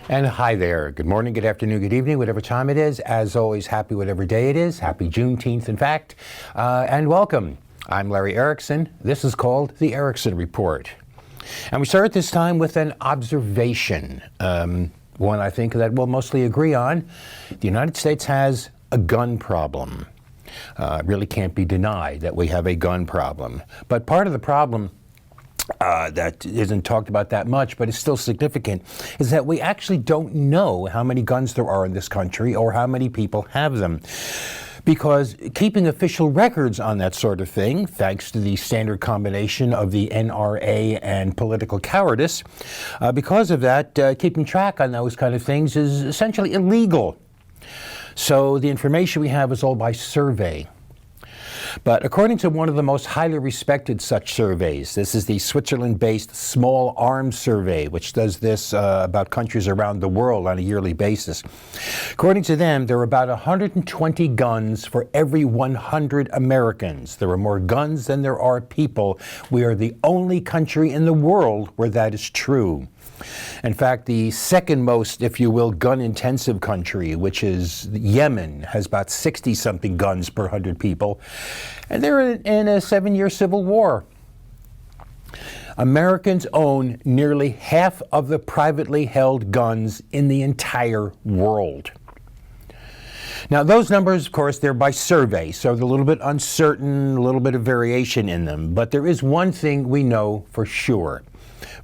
And hi there. Good morning, good afternoon, good evening, whatever time it is. As always, happy whatever day it is. Happy Juneteenth, in fact. And welcome. I'm Larry Erickson. This is called the Erickson Report. And we start this time with an observation, one I think that we'll mostly agree on. The United States has a gun problem. It really can't be denied that we have a gun problem. But part of the problem that isn't talked about that much, but is still significant, is that we actually don't know how many guns there are in this country or how many people have them. Because keeping official records on that sort of thing, thanks to the standard combination of the NRA and political cowardice, because of that, keeping track on those kind of things is essentially illegal. So the information we have is all by survey. But according to one of the most highly respected such surveys, this is the Switzerland-based Small Arms Survey, which does this about countries around the world on a yearly basis. According to them, there are about 120 guns for every 100 Americans. There are more guns than there are people. We are the only country in the world where that is true. In fact, the second most, if you will, gun-intensive country, which is Yemen, has about 60-something guns per 100 people, and they're in a 7-year civil war. Americans own nearly half of the privately held guns in the entire world. Now, those numbers, of course, they're by survey, so they're a little bit uncertain, a little bit of variation in them. But there is one thing we know for sure.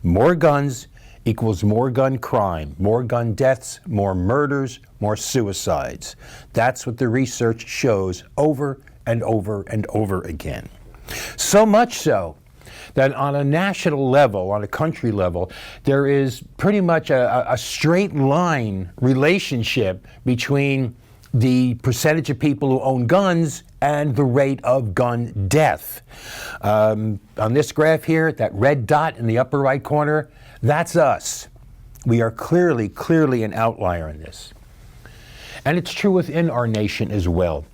More guns equals more gun crime, more gun deaths, more murders, more suicides. That's what the research shows over and over and over again. So much so that on a national level, on a country level, there is pretty much a straight line relationship between the percentage of people who own guns and the rate of gun death. On this graph here, that red dot in the upper right corner, that's us. We are clearly an outlier in this. And it's true within our nation as well.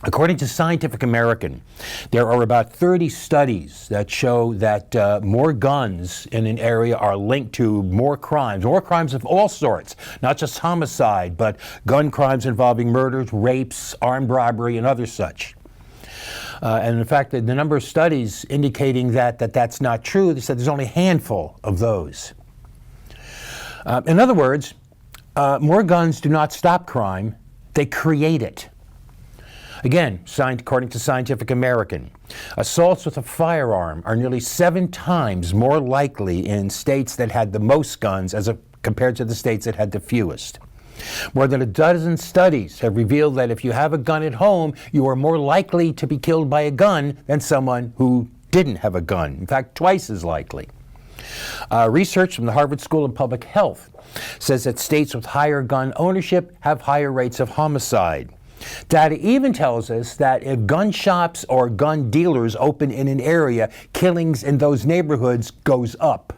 According to Scientific American, there are about 30 studies that show that more guns in an area are linked to more crimes of all sorts, not just homicide, but gun crimes involving murders, rapes, armed robbery, and other such. And in fact, the number of studies indicating that's not true, they said there's only a handful of those. In other words, more guns do not stop crime, they create it. Again, according to Scientific American, assaults with a firearm are nearly 7 times more likely in states that had the most guns compared to the states that had the fewest. More than a dozen studies have revealed that if you have a gun at home, you are more likely to be killed by a gun than someone who didn't have a gun. In fact, twice as likely. Research from the Harvard School of Public Health says that states with higher gun ownership have higher rates of homicide. Data even tells us that if gun shops or gun dealers open in an area, killings in those neighborhoods goes up.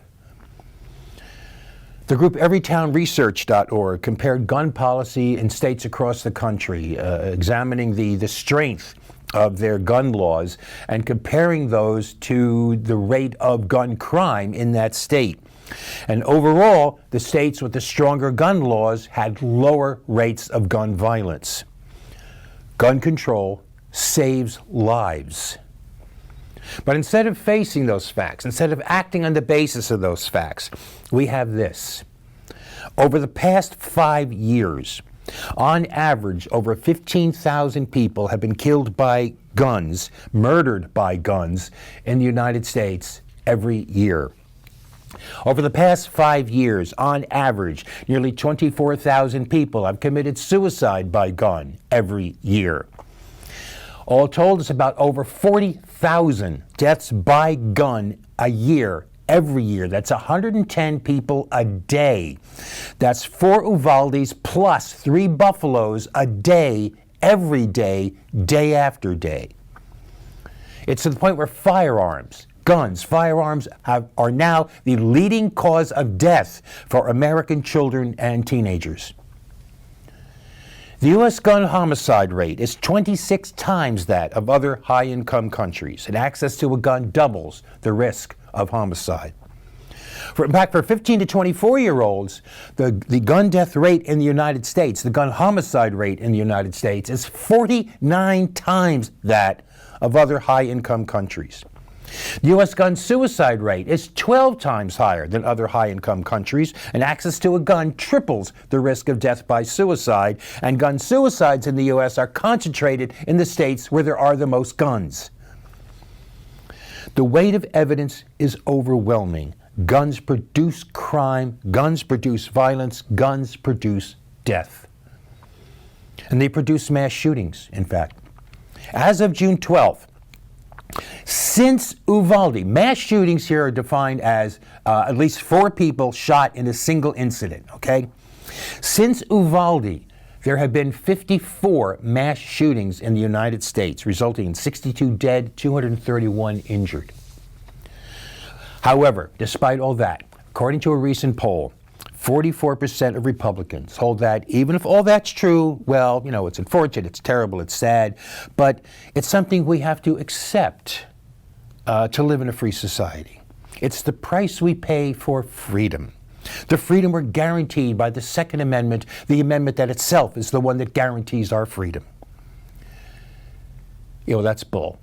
The group everytownresearch.org compared gun policy in states across the country, examining the strength of their gun laws and comparing those to the rate of gun crime in that state. And overall, the states with the stronger gun laws had lower rates of gun violence. Gun control saves lives. But instead of facing those facts, instead of acting on the basis of those facts, we have this. Over the past 5 years, on average, over 15,000 people have been killed by guns, murdered by guns in the United States every year. Over the past 5 years, on average, nearly 24,000 people have committed suicide by gun every year. All told, it's about over 40,000 deaths by gun a year, every year. That's 110 people a day. That's 4 Uvaldes plus 3 Buffaloes a day, every day, day after day. It's to the point where firearms are now the leading cause of death for American children and teenagers. The U.S. gun homicide rate is 26 times that of other high-income countries, and access to a gun doubles the risk of homicide. In fact, for 15 to 24-year-olds, the gun death rate in the United States, the gun homicide rate in the United States, is 49 times that of other high-income countries. The U.S. gun suicide rate is 12 times higher than other high-income countries, and access to a gun triples the risk of death by suicide, and gun suicides in the U.S. are concentrated in the states where there are the most guns. The weight of evidence is overwhelming. Guns produce crime, guns produce violence, guns produce death. And they produce mass shootings, in fact. As of June 12th, since Uvalde, mass shootings here are defined as at least 4 people shot in a single incident, okay? Since Uvalde, there have been 54 mass shootings in the United States, resulting in 62 dead, 231 injured. However, despite all that, according to a recent poll, 44% of Republicans hold that even if all that's true, well, you know, it's unfortunate, it's terrible, it's sad, but it's something we have to accept to live in a free society. It's the price we pay for freedom. The freedom we're guaranteed by the Second Amendment, the amendment that itself is the one that guarantees our freedom. You know, that's bull.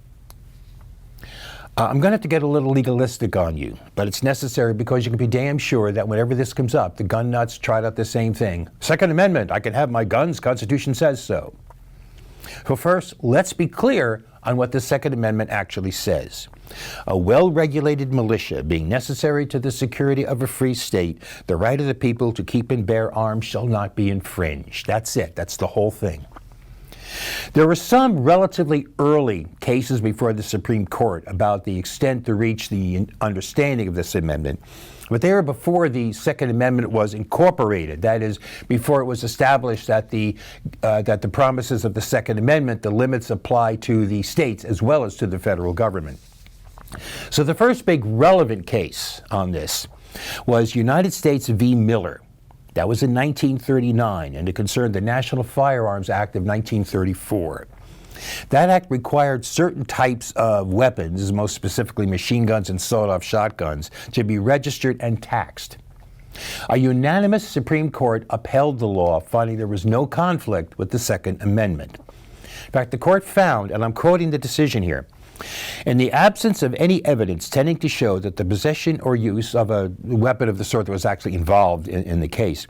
I'm going to have to get a little legalistic on you, but it's necessary because you can be damn sure that whenever this comes up, the gun nuts tried out the same thing. Second Amendment, I can have my guns, Constitution says so. So first, let's be clear on what the Second Amendment actually says. A well-regulated militia being necessary to the security of a free state, the right of the people to keep and bear arms shall not be infringed. That's it. That's the whole thing. There were some relatively early cases before the Supreme Court about the extent, the reach, the understanding of this amendment. But they were before the Second Amendment was incorporated. That is, before it was established that the promises of the Second Amendment, the limits apply to the states as well as to the federal government. So the first big relevant case on this was United States v. Miller. That was in 1939, and it concerned the National Firearms Act of 1934. That act required certain types of weapons, most specifically machine guns and sawed-off shotguns, to be registered and taxed. A unanimous Supreme Court upheld the law, finding there was no conflict with the Second Amendment. In fact, the court found, and I'm quoting the decision here, in the absence of any evidence tending to show that the possession or use of a weapon of the sort that was actually involved in the case,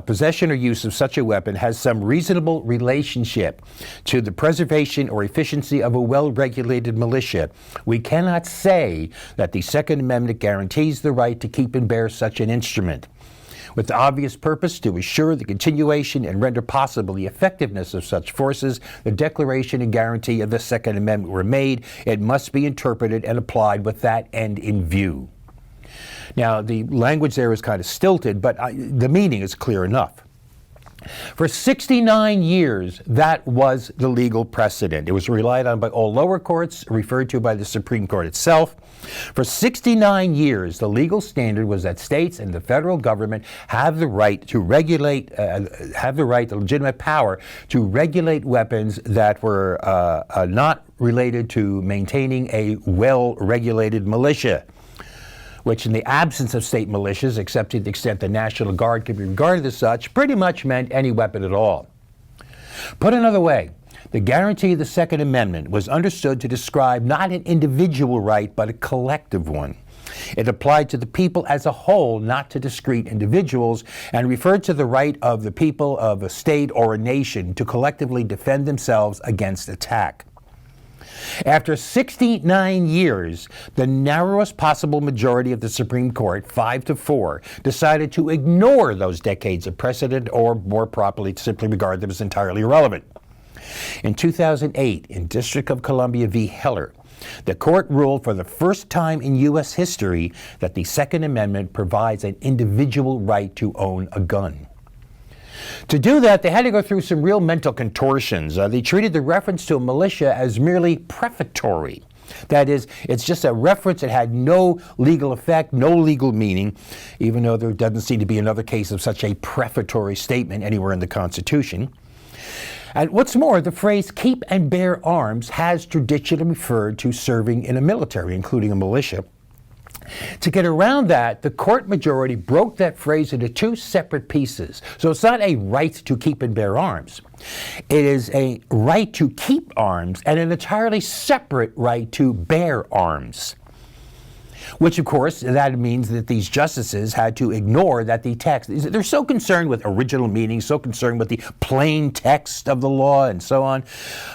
possession or use of such a weapon has some reasonable relationship to the preservation or efficiency of a well-regulated militia, we cannot say that the Second Amendment guarantees the right to keep and bear such an instrument. With the obvious purpose to assure the continuation and render possible the effectiveness of such forces, the declaration and guarantee of the Second Amendment were made. It must be interpreted and applied with that end in view. Now, the language there is kind of stilted, but the meaning is clear enough. For 69 years, that was the legal precedent. It was relied on by all lower courts, referred to by the Supreme Court itself. For 69 years, the legal standard was that states and the federal government have the right to regulate, the legitimate power to regulate weapons that were not related to maintaining a well-regulated militia, which in the absence of state militias, except to the extent the National Guard could be regarded as such, pretty much meant any weapon at all. Put another way, the guarantee of the Second Amendment was understood to describe not an individual right, but a collective one. It applied to the people as a whole, not to discrete individuals, and referred to the right of the people of a state or a nation to collectively defend themselves against attack. After 69 years, the narrowest possible majority of the Supreme Court, 5-4, decided to ignore those decades of precedent, or more properly, to simply regard them as entirely irrelevant. In 2008, in District of Columbia v. Heller, the court ruled for the first time in U.S. history that the Second Amendment provides an individual right to own a gun. To do that, they had to go through some real mental contortions. They treated the reference to a militia as merely prefatory. That is, it's just a reference that had no legal effect, no legal meaning, even though there doesn't seem to be another case of such a prefatory statement anywhere in the Constitution. And what's more, the phrase keep and bear arms has traditionally referred to serving in a military, including a militia. To get around that, the court majority broke that phrase into two separate pieces. So it's not a right to keep and bear arms. It is a right to keep arms and an entirely separate right to bear arms. Which, of course, that means that these justices had to ignore that the text, they're so concerned with original meaning, so concerned with the plain text of the law and so on,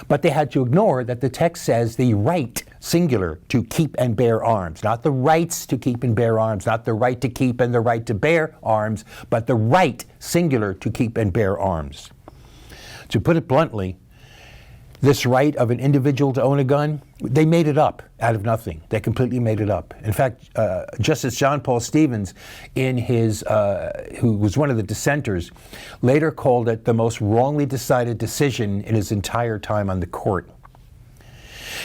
but they had to ignore that the text says the right, singular, to keep and bear arms, not the rights to keep and bear arms, not the right to keep and the right to bear arms, but the right, singular, to keep and bear arms. To put it bluntly, this right of an individual to own a gun, they made it up out of nothing. They completely made it up. In fact, Justice John Paul Stevens, in his, who was one of the dissenters, later called it the most wrongly decided decision in his entire time on the court.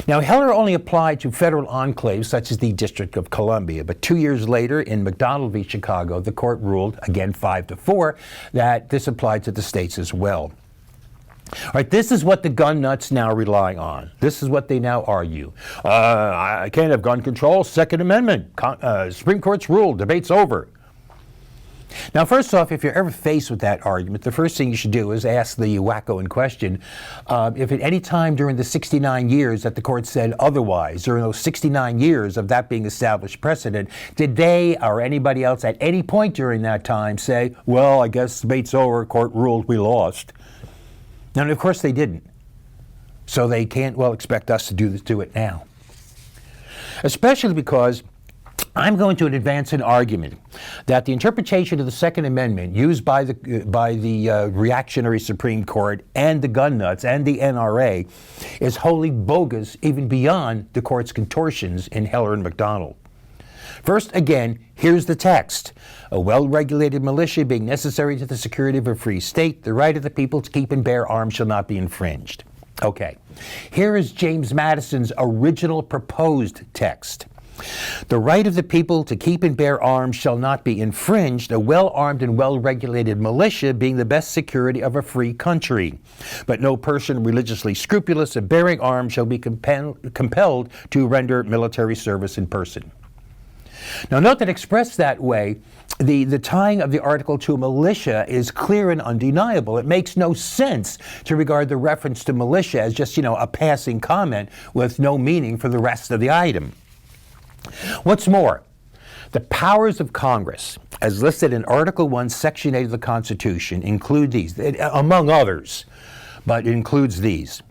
Now, Heller only applied to federal enclaves such as the District of Columbia, but 2 years later in McDonald v. Chicago, the court ruled, again 5-4, that this applied to the states as well. All right, this is what the gun nuts now rely on. This is what they now argue. I can't have gun control, Second Amendment, Supreme Court's rule, debate's over. Now, first off, if you're ever faced with that argument, the first thing you should do is ask the wacko in question if at any time during the 69 years that the court said otherwise, during those 69 years of that being established precedent, did they or anybody else at any point during that time say, well, I guess debate's over, court ruled, we lost. Now, of course, they didn't. So they can't well expect us to do it now. Especially because I'm going to advance an argument that the interpretation of the Second Amendment used by the reactionary Supreme Court and the gun nuts and the NRA is wholly bogus, even beyond the court's contortions in Heller and McDonald. First, again, here's the text. A well-regulated militia being necessary to the security of a free state, the right of the people to keep and bear arms shall not be infringed. Okay, here is James Madison's original proposed text. The right of the people to keep and bear arms shall not be infringed, a well-armed and well-regulated militia being the best security of a free country. But no person religiously scrupulous of bearing arms shall be compelled to render military service in person. Now, note that expressed that way, the tying of the article to a militia is clear and undeniable. It makes no sense to regard the reference to militia as just, a passing comment with no meaning for the rest of the item. What's more, the powers of Congress, as listed in Article 1, Section 8 of the Constitution, include these, among others, but it includes these.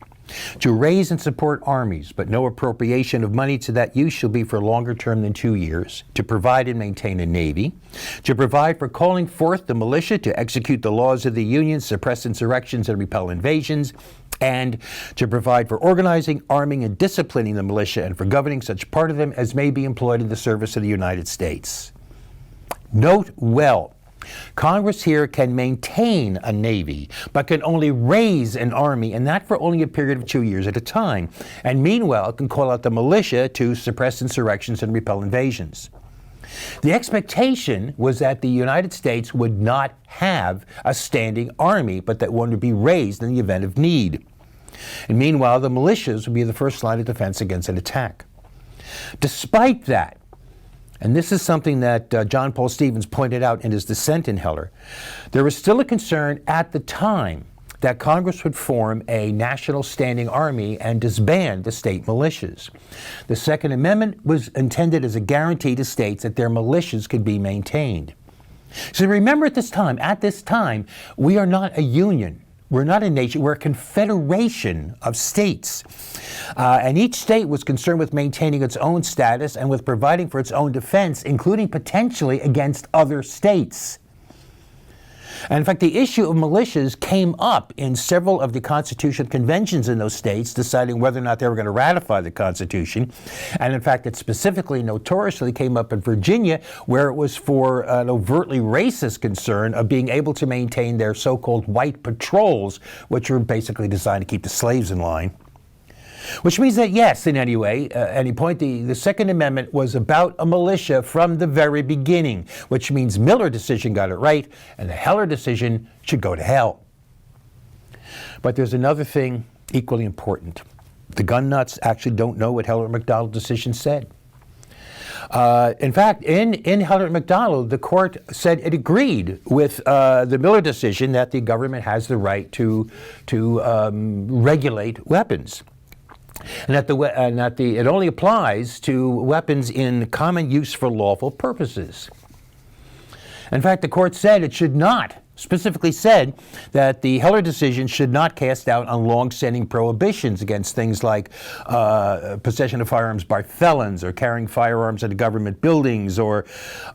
To raise and support armies, but no appropriation of money to that use shall be for a longer term than 2 years. To provide and maintain a navy. To provide for calling forth the militia to execute the laws of the Union, suppress insurrections, and repel invasions. And to provide for organizing, arming, and disciplining the militia, and for governing such part of them as may be employed in the service of the United States. Note well, Congress here can maintain a navy, but can only raise an army, and that for only a period of 2 years at a time. And meanwhile, it can call out the militia to suppress insurrections and repel invasions. The expectation was that the United States would not have a standing army, but that one would be raised in the event of need. And meanwhile, the militias would be the first line of defense against an attack. Despite that, and this is something that John Paul Stevens pointed out in his dissent in Heller, there was still a concern at the time that Congress would form a national standing army and disband the state militias. The Second Amendment was intended as a guarantee to states that their militias could be maintained. So remember at this time, we are not a union. We're not a nation, we're a confederation of states. And each state was concerned with maintaining its own status and with providing for its own defense, including potentially against other states. And in fact, the issue of militias came up in several of the constitutional conventions in those states, deciding whether or not they were going to ratify the Constitution. And in fact, it specifically, notoriously came up in Virginia, where it was for an overtly racist concern of being able to maintain their so-called white patrols, which were basically designed to keep the slaves in line. Which means that, yes, in any point, the Second Amendment was about a militia from the very beginning, which means Miller decision got it right, and the Heller decision should go to hell. But there's another thing equally important. The gun nuts actually don't know what Heller and McDonald decision said. In fact, in Heller McDonald, the court said it agreed with the Miller decision that the government has the right to regulate weapons. And that it only applies to weapons in common use for lawful purposes. In fact, the court said it should not, specifically said that the Heller decision should not cast doubt on long-standing prohibitions against things like possession of firearms by felons or carrying firearms into government buildings or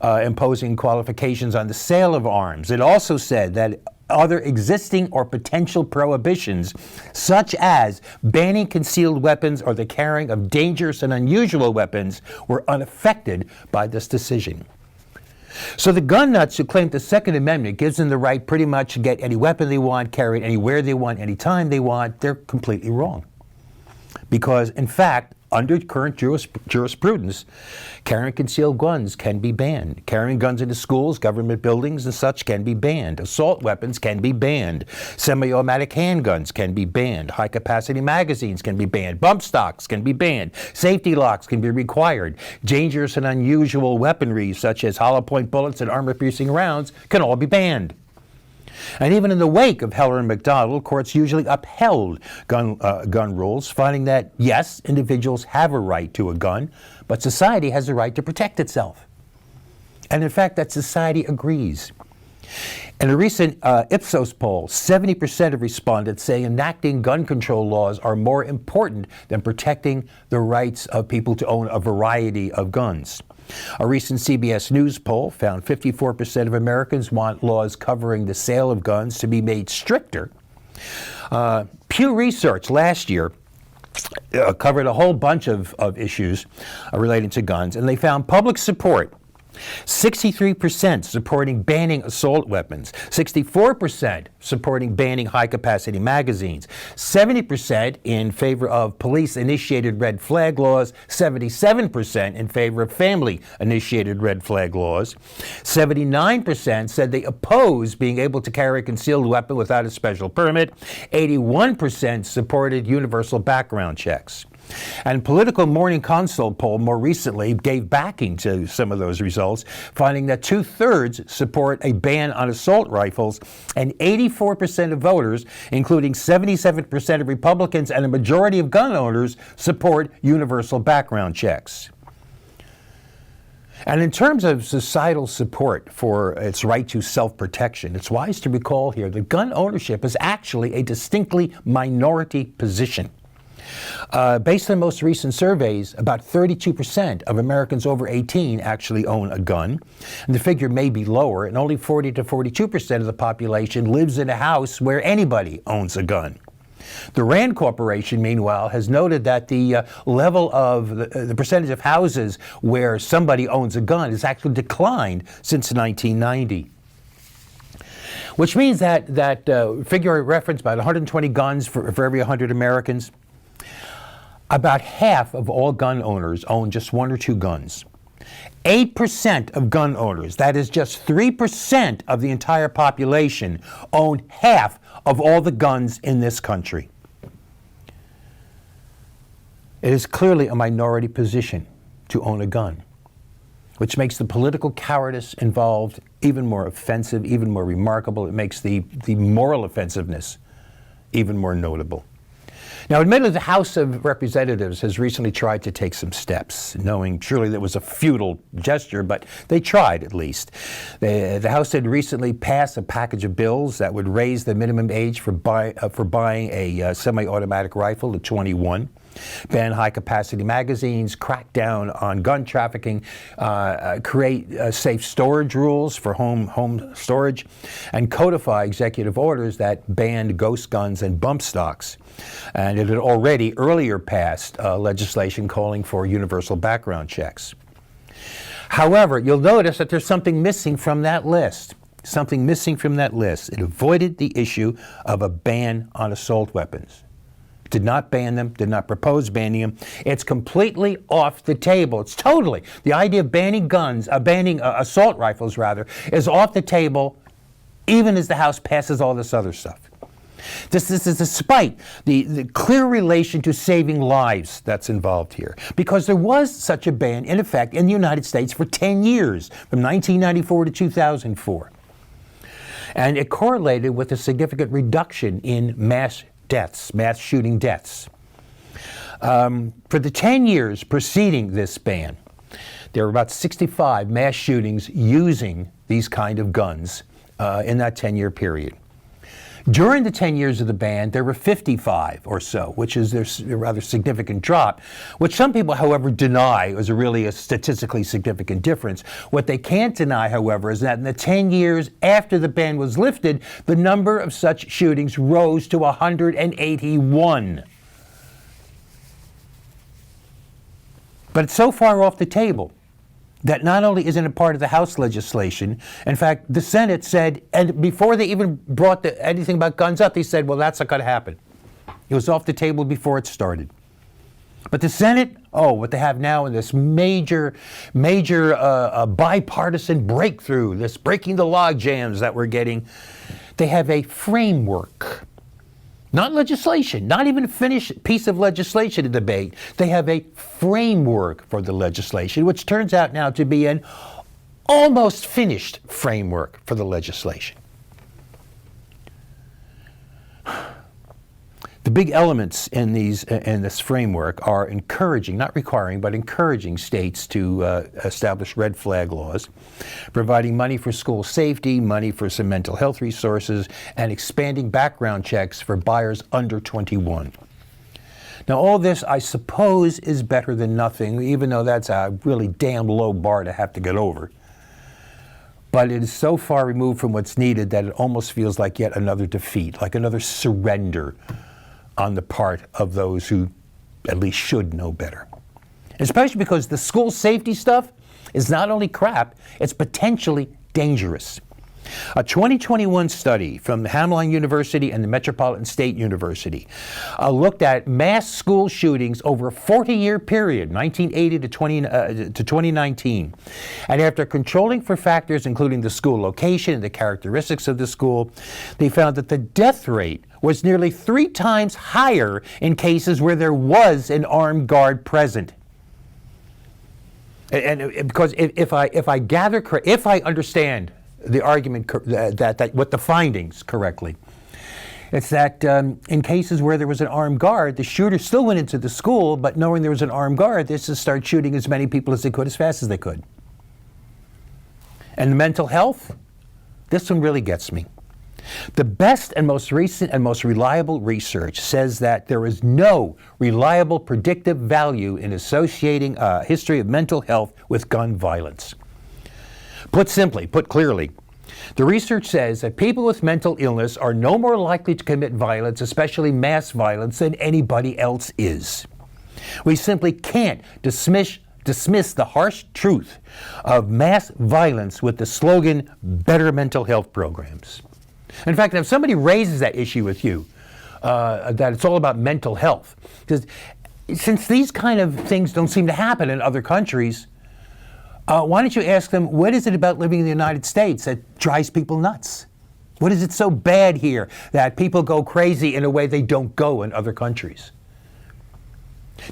imposing qualifications on the sale of arms. It also said that other existing or potential prohibitions, such as banning concealed weapons or the carrying of dangerous and unusual weapons, were unaffected by this decision. So the gun nuts who claim the Second Amendment gives them the right pretty much to get any weapon they want, carry it anywhere they want, anytime they want, they're completely wrong. Because, in fact, under current jurisprudence, carrying concealed guns can be banned. Carrying guns into schools, government buildings, and such can be banned. Assault weapons can be banned. Semi-automatic handguns can be banned. High-capacity magazines can be banned. Bump stocks can be banned. Safety locks can be required. Dangerous and unusual weaponry, such as hollow-point bullets and armor-piercing rounds, can all be banned. And even in the wake of Heller and McDonald, courts usually upheld gun rules, finding that, yes, individuals have a right to a gun, but society has a right to protect itself. And in fact, that society agrees. In a recent Ipsos poll, 70% of respondents say enacting gun control laws are more important than protecting the rights of people to own a variety of guns. A recent CBS News poll found 54% of Americans want laws covering the sale of guns to be made stricter. Pew Research last year covered a whole bunch of issues relating to guns, and they found public support. 63% supporting banning assault weapons, 64% supporting banning high-capacity magazines, 70% in favor of police-initiated red flag laws, 77% in favor of family-initiated red flag laws, 79% said they oppose being able to carry a concealed weapon without a special permit, 81% supported universal background checks. And Political Morning Consult poll more recently gave backing to some of those results, finding that 2/3 support a ban on assault rifles, and 84% of voters, including 77% of Republicans and a majority of gun owners, support universal background checks. And in terms of societal support for its right to self-protection, it's wise to recall here that gun ownership is actually a distinctly minority position. Based on most recent surveys, about 32% of Americans over 18 actually own a gun. And the figure may be lower, and only 40 to 42% of the population lives in a house where anybody owns a gun. The Rand Corporation, meanwhile, has noted that the level of the percentage of houses where somebody owns a gun has actually declined since 1990. Which means that figure I referenced, about 120 guns for every 100 Americans, about half of all gun owners own just one or two guns. 8% of gun owners, that is just 3% of the entire population, own half of all the guns in this country. It is clearly a minority position to own a gun, which makes the political cowardice involved even more offensive, even more remarkable. It makes the moral offensiveness even more notable. Now, admittedly, the House of Representatives has recently tried to take some steps, knowing surely that was a futile gesture, but they tried at least. The House had recently passed a package of bills that would raise the minimum age for buying a semi-automatic rifle to 21, ban high-capacity magazines, crack down on gun trafficking, create safe storage rules for home storage, and codify executive orders that banned ghost guns and bump stocks. And it had already earlier passed legislation calling for universal background checks. However, you'll notice that there's something missing from that list. Something missing from that list. It avoided the issue of a ban on assault weapons. Did not ban them, did not propose banning them. It's completely off the table. It's totally. The idea of banning assault rifles rather, is off the table even as the House passes all this other stuff. This is despite the clear relation to saving lives that's involved here. Because there was such a ban in effect in the United States for 10 years, from 1994 to 2004. And it correlated with a significant reduction in mass deaths, mass shooting deaths. For the 10 years preceding this ban, there were about 65 mass shootings using these kind of guns in that 10-year period. During the 10 years of the ban, there were 55 or so, which is a rather significant drop, which some people, however, deny was really a statistically significant difference. What they can't deny, however, is that in the 10 years after the ban was lifted, the number of such shootings rose to 181. But it's so far off the table that not only isn't it part of the House legislation, in fact, the Senate said, and before they even brought anything about guns up, they said, well, that's not going to happen. It was off the table before it started. But the Senate, what they have now in this major bipartisan breakthrough, this breaking the log jams that we're getting, they have a framework. Not legislation, not even a finished piece of legislation to debate. They have a framework for the legislation, which turns out now to be an almost finished framework for the legislation. The big elements in this framework are encouraging, not requiring, but encouraging states to establish red flag laws, providing money for school safety, money for some mental health resources, and expanding background checks for buyers under 21. Now, all this, I suppose, is better than nothing, even though that's a really damn low bar to have to get over. But it is so far removed from what's needed that it almost feels like yet another defeat, like another surrender on the part of those who at least should know better. Especially because the school safety stuff is not only crap, it's potentially dangerous. A 2021 study from Hamline University and the Metropolitan State University looked at mass school shootings over a 40-year period, 1980 to 2019. And after controlling for factors including the school location and the characteristics of the school, they found that the death rate was nearly 3 times higher in cases where there was an armed guard present. And because if I understand the argument that what the findings correctly, it's that in cases where there was an armed guard, the shooter still went into the school, but knowing there was an armed guard, they just started shooting as many people as they could, as fast as they could. And mental health, this one really gets me. The best and most recent and most reliable research says that there is no reliable predictive value in associating a history of mental health with gun violence. Put clearly, the research says that people with mental illness are no more likely to commit violence, especially mass violence, than anybody else is. We simply can't dismiss the harsh truth of mass violence with the slogan, better mental health programs. In fact, if somebody raises that issue with you, that it's all about mental health, because since these kind of things don't seem to happen in other countries, why don't you ask them, what is it about living in the United States that drives people nuts? What is it so bad here that people go crazy in a way they don't go in other countries?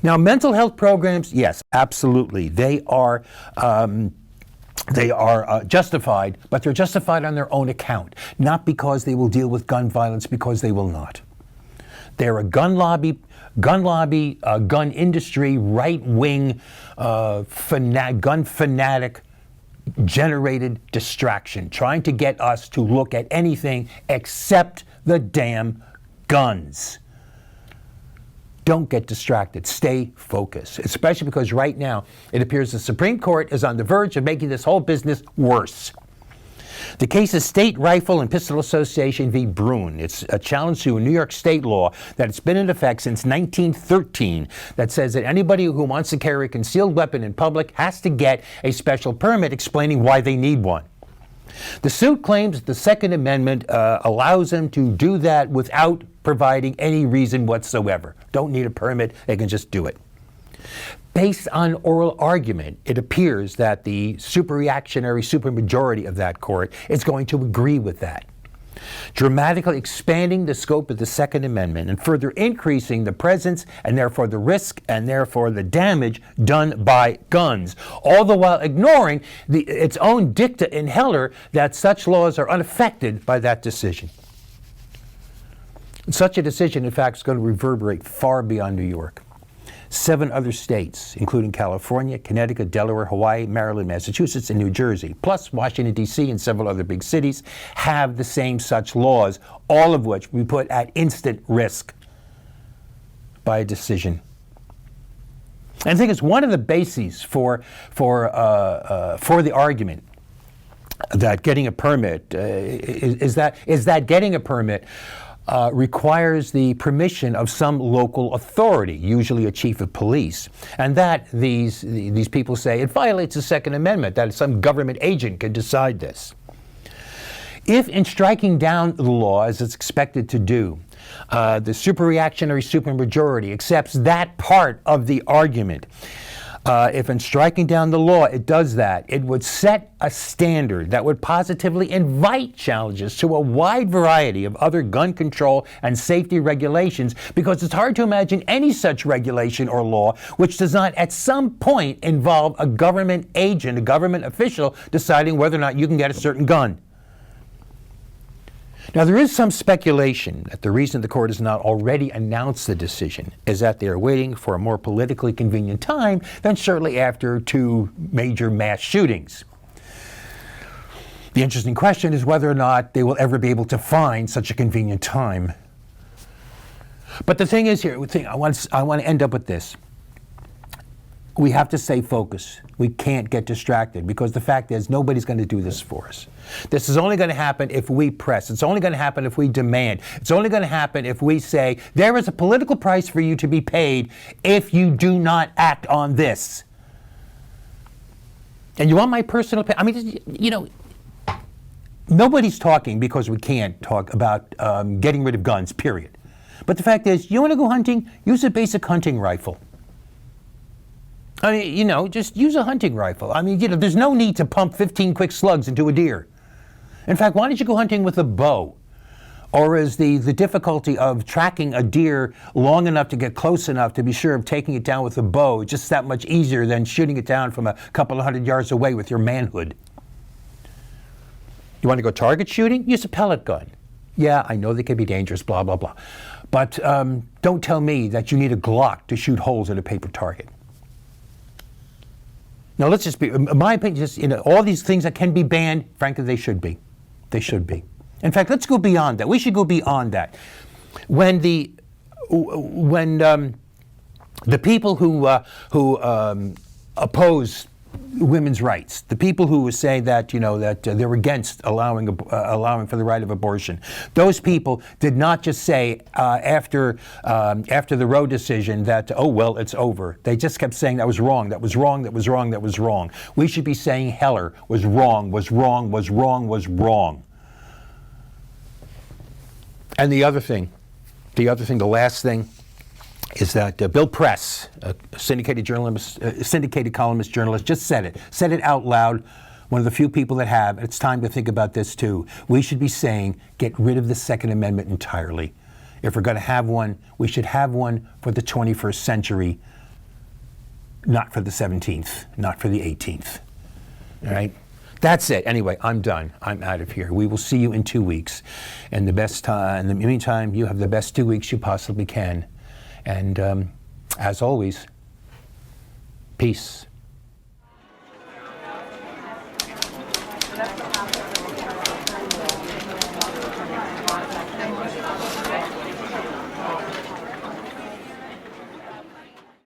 Now, mental health programs, yes, absolutely. They are justified, but they're justified on their own account, not because they will deal with gun violence, because they will not. They're a gun lobby, gun industry, right-wing, gun fanatic generated distraction, trying to get us to look at anything except the damn guns. Don't get distracted. Stay focused, especially because right now it appears the Supreme Court is on the verge of making this whole business worse. The case is State Rifle and Pistol Association v. Brune. It's a challenge to a New York state law that's been in effect since 1913 that says that anybody who wants to carry a concealed weapon in public has to get a special permit explaining why they need one. The suit claims the Second Amendment allows them to do that without providing any reason whatsoever. Don't need a permit, they can just do it. Based on oral argument, it appears that the super-reactionary supermajority of that court is going to agree with that. dramatically expanding the scope of the Second Amendment and further increasing the presence and therefore the risk and therefore the damage done by guns, all the while ignoring its own dicta in Heller that such laws are unaffected by that decision. Such a decision, in fact, is going to reverberate far beyond New York. 7 other states, including California, Connecticut, Delaware, Hawaii, Maryland, Massachusetts, and New Jersey, plus Washington, D.C. and several other big cities, have the same such laws, all of which we put at instant risk by a decision. And I think it's one of the bases for the argument that getting a permit is that getting a permit requires the permission of some local authority, usually a chief of police, and that these people say it violates the Second Amendment, that some government agent can decide this. If in striking down the law, as it's expected to do, the super-reactionary supermajority accepts that part of the argument, if in striking down the law it does that, it would set a standard that would positively invite challenges to a wide variety of other gun control and safety regulations, because it's hard to imagine any such regulation or law which does not at some point involve a government agent, a government official, deciding whether or not you can get a certain gun. Now, there is some speculation that the reason the court has not already announced the decision is that they are waiting for a more politically convenient time than shortly after 2 major mass shootings. The interesting question is whether or not they will ever be able to find such a convenient time. But the thing is here, I want to end up with this. We have to stay focused. We can't get distracted, because the fact is nobody's going to do this for us. This is only going to happen if we press. It's only going to happen if we demand. It's only going to happen if we say there is a political price for you to be paid if you do not act on this. And you want my personal opinion? I mean, you know, nobody's talking because we can't talk about getting rid of guns, period. But the fact is, you want to go hunting? Use a basic hunting rifle. I mean, you know, just use a hunting rifle. I mean, you know, there's no need to pump 15 quick slugs into a deer. In fact, why don't you go hunting with a bow? Or is the difficulty of tracking a deer long enough to get close enough to be sure of taking it down with a bow just that much easier than shooting it down from a couple of 100 yards away with your manhood? You want to go target shooting? Use a pellet gun. Yeah, I know they can be dangerous, blah, blah, blah. But don't tell me that you need a Glock to shoot holes in a paper target. Now, let's just be, in my opinion, just, you know, all these things that can be banned, frankly, they should be. They should be. In fact, let's go beyond that. We should go beyond that. When the people who oppose women's rights, the people who say that, you know, that they're against allowing for the right of abortion, those people did not just say after the Roe decision that, oh well, it's over. They just kept saying that was wrong, that was wrong, that was wrong, that was wrong. We should be saying Heller was wrong, was wrong, was wrong, was wrong. And the last thing is that Bill Press, a syndicated columnist journalist, just said it out loud, one of the few people that have, and it's time to think about this too. We should be saying, get rid of the Second Amendment entirely. If we're going to have one, we should have one for the 21st century, not for the 17th, not for the 18th. All right? That's it. Anyway, I'm done. I'm out of here. We will see you in 2 weeks. And in the meantime, you have the best 2 weeks you possibly can. And as always, peace.